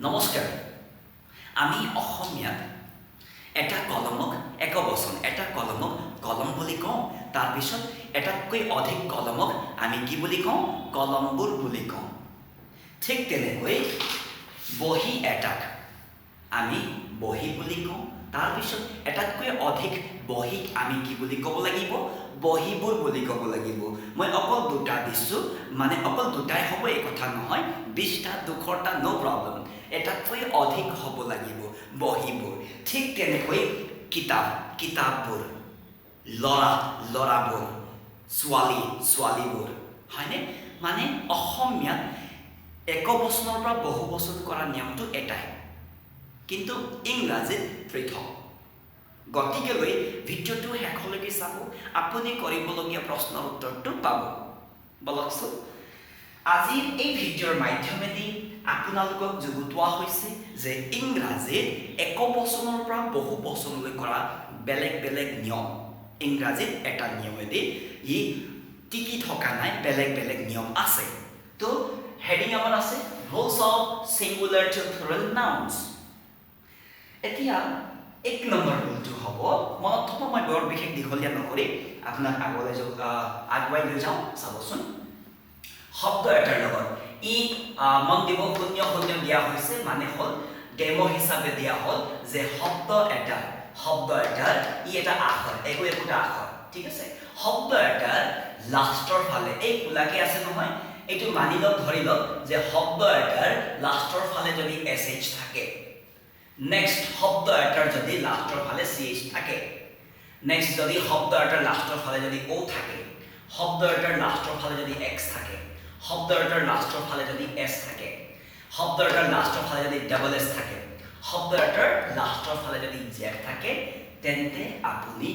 নমস্কাৰ আমি অসমীয়াত এটা কলমক একবচন এটা কলমক কলম বুলি কওঁ তাৰ পিছত এটাতকৈ অধিক কলমক আমি কি বুলি কওঁ কলমবোৰ বুলি কওঁ ঠিক তেনেকৈ বহি এটাক আমি বহি বুলি কওঁ তাৰ পিছত এটাতকৈ অধিক বহিক আমি কি বুলি ক'ব লাগিব বহিবোৰ বুলি ক'ব লাগিব মই অকল দুটা দিছো মানে অকল দুটাই হ'ব এই কথা নহয় 20টা দুখৰটা নো প্ৰবলেম এটাতকৈ অধিক হ'ব লাগিব বহিবোৰ ঠিক তেনেকৈ কিতাপবোৰ লৰাবোৰ ছোৱালীবোৰ হয়নে মানে অসমীয়াত একবচনৰ পৰা বহুবচন কৰা নিয়মটো এটাই কিন্তু ইংৰাজীত পৃথক গতিকেলৈ ভিডিঅ'টো শেষলৈকে চাব আপুনি কৰিবলগীয়া প্ৰশ্নৰ উত্তৰটো পাব বলকচোন আজিৰ এই ভিডিঅ'ৰ মাধ্যমেদি আপোনালোকক যুগুতোৱা হৈছে যে ইংৰাজীত একবচনৰ পৰা বহুবচনলৈ কৰা বেলেগ বেলেগ নিয়ম ইংৰাজীত এটা নিয়মেদি ই টিকি থকা নাই বেলেগ বেলেগ নিয়ম আছে তো হেডিং আমাৰ আছে rules of singular to plural nouns এতিয়া এক নম্বৰ ৰুলটো হ'ব মনত থব মই বৰ বিশেষ দীঘলীয়া নকৰি আপোনাক আগুৱাই লৈ যাওঁ চাবচোন শব্দ এটাৰ লগত ই মন দিব শূন্য শূন্য দিয়া হৈছে মানে হ'ল ডেমো হিচাপে দিয়া হ'ল যে শব্দ এটাৰ ই এটা আখৰ একোটা আখৰ ঠিক আছে শব্দ এটাৰ লাষ্টৰ ফালে এই কোলাকে আছে নহয় এইটো মানি লওক ধৰি লওক যে শব্দ এটাৰ লাষ্টৰ ফালে যদি sh থাকে নেক্সট শব্দ এটাৰ যদি লাষ্টৰ ফালে ch থাকে নেক্সট যদি শব্দ এটাৰ লাষ্টৰ ফালে যদি o থাকে শব্দ এটাৰ লাষ্টৰ ফালে যদি x থাকে শব্দ এটাৰ লাষ্টৰ ফালে যদি s থাকে শব্দ এটাৰ লাষ্টৰ ফালে যদি ডাবল s থাকে শব্দ এটাৰ লাষ্টৰ ফালে যদি z থাকে তেন্তে আপুনি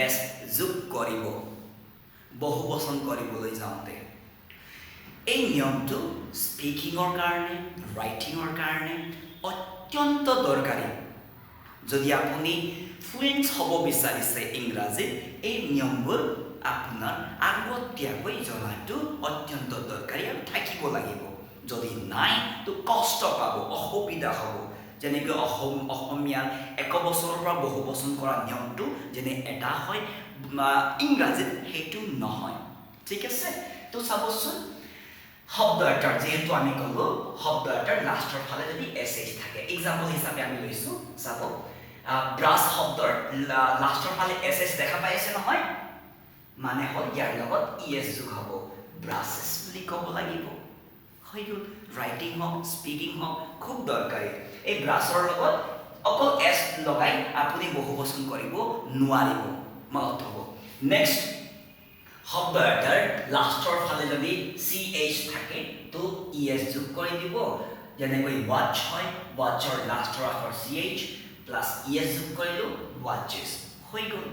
es যোগ কৰিব বহুবচন কৰিবলৈ যাওঁতে এই নিয়মটো স্পিকিংৰ কাৰণে ৰাইটিংৰ কাৰণে অত্যন্ত দৰকাৰী যদি আপুনি ফ্লুয়েন্ট হ'ব বিচাৰিছে ইংৰাজীত এই নিয়মবোৰ আপোনাৰ আগতীয়াকৈ জনাটো অত্যন্ত দৰকাৰী আৰু থাকিব লাগিব যদি নাই তো কষ্ট পাব অসুবিধা হ'ব যেনেকৈ অসমীয়া একবচনৰ পৰা বহুবচন কৰা নিয়মটো যেনে এটা হয় ইংৰাজীত সেইটো নহয় ঠিক আছে তো চাবচোন শব্দ এটাৰ যেহেতু আমি ক'লো শব্দ এটাৰ লাষ্টৰ ফালে যদি sh থাকে এক্সাম্পল হিচাপে আমি লৈছো চাব ব্ৰাছ শব্দৰ লাষ্টৰ ফালে sh দেখা পাই আছে নহয় মানে হ'ল ইয়াৰ লগত es যোগ হ'ব ব্ৰাছেছ বুলি ক'ব লাগিব হৈ গ'ল ৰাইটিং হওক স্পিকিং হওক খুব দৰকাৰী এই ব্ৰাছৰ লগত অকল s লগাই আপুনি বহুবচন কৰিব নোৱাৰিব মনত হ'ব নেক্সট শব্দ এটাৰ লাষ্টৰ ফালে যদি ch থাকে তো es যোগ কৰি দিব যেনেকৈ watch হয় watchৰ লাষ্টৰ আখৰ ch প্লাছ es যোগ কৰিলো watches হৈ গ'ল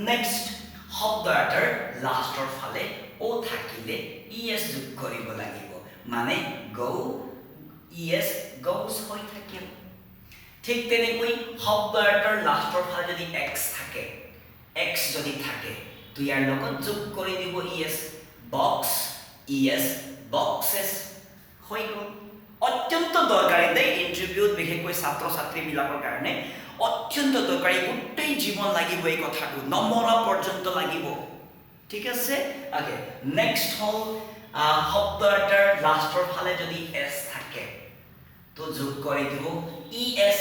নেক্সট শব্দ এটাৰ লাষ্টৰ ফালে o থাকিলে es যোগ কৰিব লাগিব মানে go es goes হৈ থাকিল ঠিক তেনেকৈ শব্দ এটাৰ লাষ্টৰ ফালে যদি x থাকে x যদি থাকে তো ইয়াৰ লগত যোগ কৰি দিব es box es boxes হৈ গ'ল অত্যন্ত দৰকাৰী দেই ইন্টাৰভিউত বিশেষকৈ ছাত্ৰ ছাত্ৰীবিলাকৰ কাৰণে অত্যন্ত দৰকাৰী গোটেই জীৱন লাগিব এই কথাটো নমৰা পৰ্যন্ত লাগিব ঠিক আছে ওকে নেক্সট হ'ল শব্দ এটাৰ লাষ্টৰ ফালে যদি s থাকে তো যোগ কৰি দিব es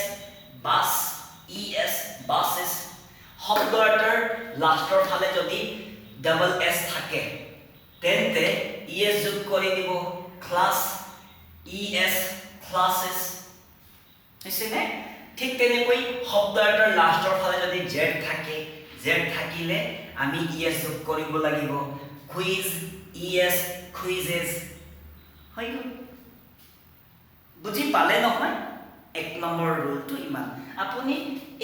bus es buses শব্দ এটাৰ লাষ্টৰ ফালে যদি ডাবল s থাকে তেন্তে es যোগ কৰি দিব ক্লাস es classes হৈছেনে ঠিক তেনেকৈ শব্দ এটাৰ লাষ্টৰ ফালে যদি z থাকে z থাকিলে আমি es যোগ কৰিব লাগিব quiz es quizzes হৈ গ'ল বুজি পালে নহয় এক নম্বৰ ৰুলটো ইমান আপুনি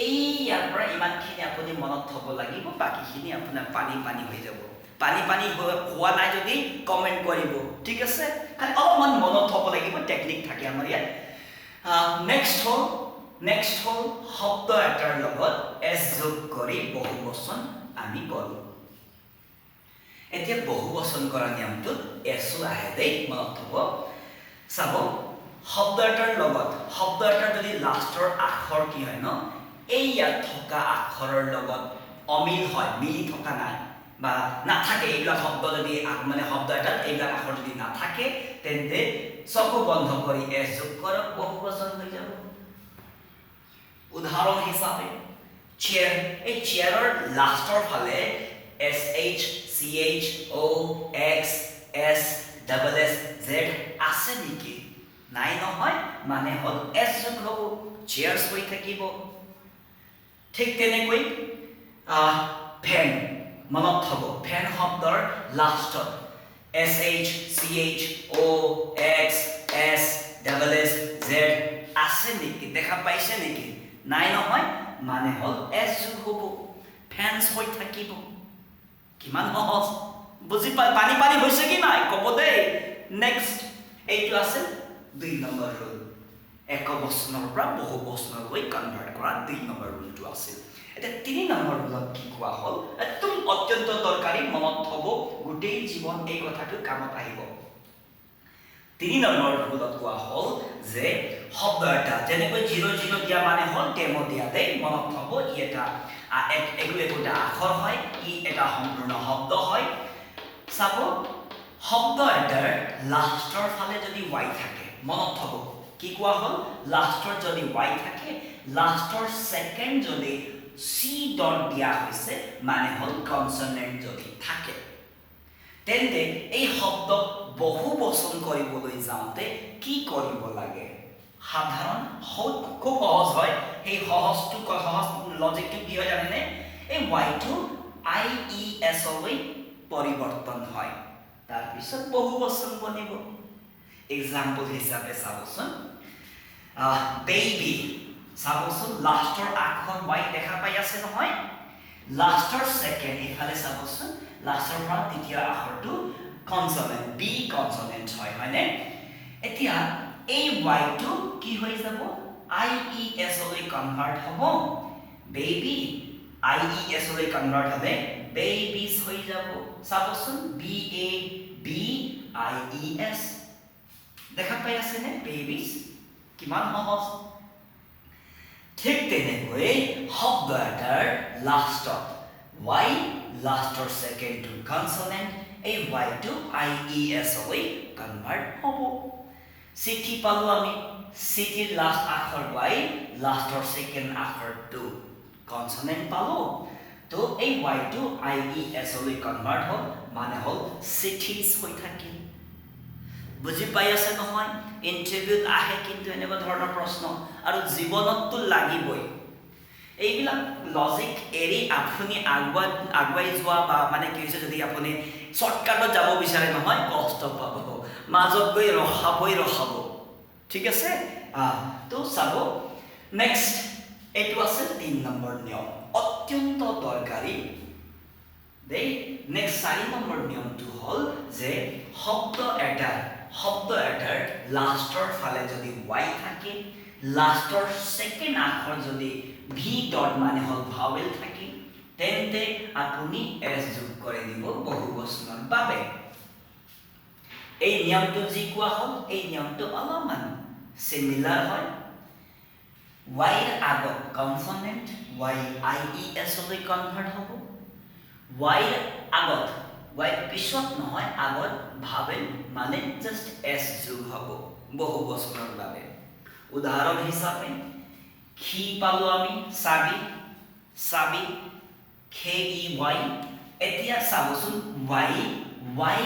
এই ইয়াৰ পৰা ইমানখিনি আপুনি মনত থব লাগিব বাকিখিনি আপোনাৰ পানী হৈ যাব পানী হোৱা নাই যদি কমেন্ট কৰিব ঠিক আছে খালি অলপমান মনত থব লাগিব টেকনিক থাকে আমাৰ ইয়াত নেক্সট হ'ল শব্দ এটাৰ লগত s যোগ কৰি বহুবচন আমি কৰোঁ এতিয়া বহুবচন কৰা নিয়মটোত s আহে দেই মনত থব চাব শব্দ এটাৰ লগত শব্দ এটাৰ যদি লাষ্টৰ আখৰ কি হয় ন এই ইয়াত থকা আখৰৰ লগত অমিল হয় মিলি থকা নাই বা নাথাকে এইবিলাক শব্দ যদি মানে শব্দ এটাত এইবিলাক আখৰ যদি নাথাকে তেন্তে চকু বন্ধ কৰি এছ যোগ কৰক বহুবচন হৈ যাব উদাহৰণ হিচাপে চেয়াৰ এই চেয়াৰৰ লাষ্টৰ ফালে S H C H O' X S double S Z আছে নেকি নাই নহয় মানে হ'ল এছ যোগ হ'ব চেয়াৰ্ছ হৈ থাকিব ঠিক তেনেকৈ ফেন মনত থব ফেন শব্দৰ লাষ্টত S H C H O' X S double S Z আছে নেকি দেখা পাইছে নেকি নাই নহয় মানে হ'ল এছ যোগ হ'ব ফেন্স হৈ থাকিব কিমান সহজ বুজি পানী পানী হৈছে কি নাই ক'ব দেই নেক্সট এইটো আছে 2 নম্বৰ ৰুল একবচনৰ পৰা বহুবচনলৈ কনভাৰ্ট কৰা 2 নম্বৰ ৰুলটো আছিল এটা 3 নম্বৰ ৰুলত কি কোৱা হ'ল একদম অত্যন্ত দৰকাৰী মনত থব গোটেই জীৱন এই কথাটো কামত আহিব 3 নম্বৰ ৰুলত কোৱা হ'ল যে শব্দ এটা যেনেকৈ 00 দিয়া মানে হ'ল ডেমো দিয়াতে মনত থব ই এটা একোটা আখৰ হয় ই এটা সম্পূৰ্ণ শব্দ হয় চাব শব্দ এটাৰ লাষ্টৰ ফালে যদি y থাকে মনত থব কি কোৱা হ'ল লাষ্টৰ যদি y থাকে লাষ্টৰ সেকেন্ড যদি c ডট দিয়া হৈছে মানে হ'ল কনসনেন্ট যদি থাকে তেন্তে এই শব্দ বহুবচন কৰিবলৈ যাওঁতে কি কৰিব লাগে সাধাৰণ খুব সহজ হয় এই সহজ লজিকটো কি হয় জানেনে এই y টো i e s লৈ পৰিৱৰ্তন হয় তাৰ পিছত বহুবচন বনিব এক্সাম্পল হিচাপে চাবচোন বেবি চাবচোন লাষ্টৰ আখৰ y দেখা পাই আছে নহয় লাষ্টৰ সেকেন্ড ইফালে চাবচোন লাষ্টৰ পৰা তৃতীয় আখৰটো কনসনেন্ট বি কনসনেন্ট হয় হয়নে এতিয়া এই y টো কি হৈ যাব i e s লৈ কনভাৰ্ট হ'ব বেবি i e s লৈ কনভাৰ্ট হবে বেবিজ হৈ যাব চাবচোন b a b i e s দেখা পাই আছে নে বেবিজ কিমান সহজ ঠিক তেনেকৈ শব্দ এটাৰ লাষ্টত y লাষ্টৰ সেকেন্ড টু কনসনেন্ট এই y টো i e s লৈ কনভাৰ্ট হ'ব চিঠি পালো আমি চিঠিৰ লাষ্ট আখৰ y লাষ্টৰ সেকেন্ড আখৰ টু কনসনেন্ট পালো তো এই y টো i e s লৈ কনভাৰ্ট হ'ল মানে হ'ল চিঠিজ হৈ থাকিল বুজি পাই আছে নহয় ইন্টাৰভিউত আহে কিন্তু এনেকুৱা ধৰণৰ প্ৰশ্ন আৰু জীৱনতটো লাগিবই এইবিলাক লজিক এৰি আপুনি আগুৱাই যোৱা বা মানে কি হৈছে যদি আপুনি শৰ্টকাটত যাব বিচাৰে নহয় কষ্ট পাব মাজত গৈ ৰখাব ঠিক আছে তো চাব নেক্সট এইটো আছে 3 নম্বৰ নিয়ম অত্যন্ত দৰকাৰী দেই নেক্সট 4 নম্বৰ নিয়মটো হ'ল যে শব্দ এটাৰ লাষ্টৰ ফালে যদি y থাকে লাষ্টৰ সেকেন্ড আখৰ যদি v ডট মানে হ'ল ভাৱেল থাকে তেন্তে আপুনি s যোগ কৰি দিব বহুবচনৰ বাবে এই নিয়মটো যি কোৱা হ'ল এই নিয়মটো অলপমান সিমিলাৰ হয় y এৰ আগত consonant y i e s লৈ কনভাৰ্ট হ'ব y এৰ আগত y পিছত নহয় আগত ভাৱেল মানে জাস্ট s যোগ হ'ব বহুবচনৰ বাবে উদাহৰণ হিচাপে খি পালো আমি সাবি খে ই y এতিয়া চাবচোন y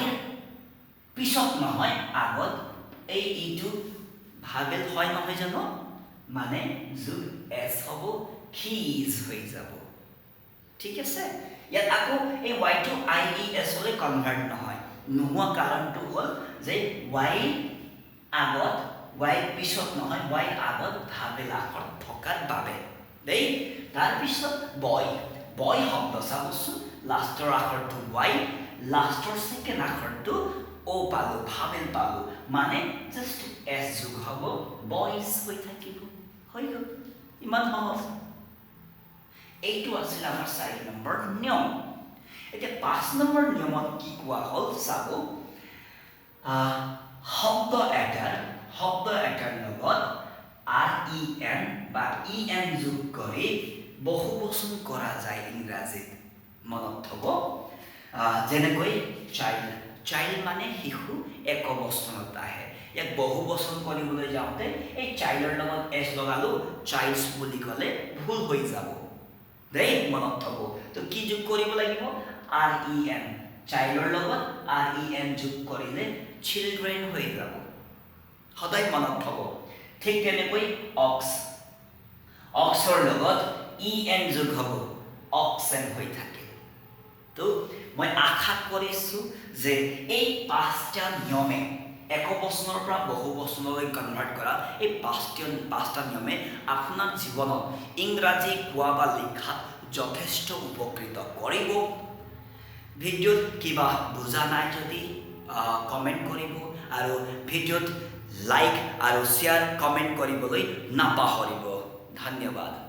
পিছত নহয় আগত এই ইটো ভাৱেল হয় নহয় জানো মানে যোগ s হ'ব খিজ হৈ যাব ঠিক আছে ইয়াত আকৌ এই y টো i e s লৈ কনভাৰ্ট নহয় নোহোৱা কাৰণটো হ'ল যে y আগত y পিছত নহয় y আগত ভাৱেল আখৰ থকাৰ বাবে দেই তাৰ পিছত বয় শব্দ চাবচোন লাষ্টৰ আখৰটো y লাষ্টৰ সেকেন্ড আখৰটো o পালো ভাৱেল পালো মানে জাস্ট s যোগ হ'ব বয়স হৈ থাকিব হৈ গ'ল ইমান সহজ এইটো আছিল আমাৰ 4 নম্বৰ নিয়ম এতিয়া 5 নম্বৰ নিয়মত কি কোৱা হ'ল চাব শব্দ এটাৰ শব্দ এটাৰ লগত REN বা EN যোগ কৰি বহুবচন কৰা যায় ইংৰাজীত মনত থব যেনেকৈ চাইল্ড মানে শিশু একবচনত আহে ইয়াক বহুবচন কৰিবলৈ যাওঁতে এই চাইল্ডৰ লগত এছ লগালো চাইল্ডছ বুলি ক'লে ভুল হৈ যাব দেই মনত থব তো কি যোগ কৰিব লাগিব REN চাইল্ডৰ লগত REN যোগ কৰিলে চিলড্ৰেন হৈ যাব সদায় মনত থব ঠিক তেনেকৈ অক্সৰ লগত EN যোগ হ'ব অক্সেন হৈ থাকে তো মই আশা কৰিছো যে এই পাঁচটা নিয়মে একবচনৰ পৰা বহুবচনলৈ কনভাৰ্ট কৰা এই পাঁচটা নিয়মে আপোনাৰ জীৱনত ইংৰাজী কোৱা বা লিখাত যথেষ্ট উপকৃত কৰিব ভিডিঅ'ত কিবা বুজা নাই যদি কমেণ্ট কৰিব আৰু ভিডিঅ'ত লাইক আৰু শ্বেয়াৰ কমেণ্ট কৰিবলৈ নাপাহৰিব ধন্যবাদ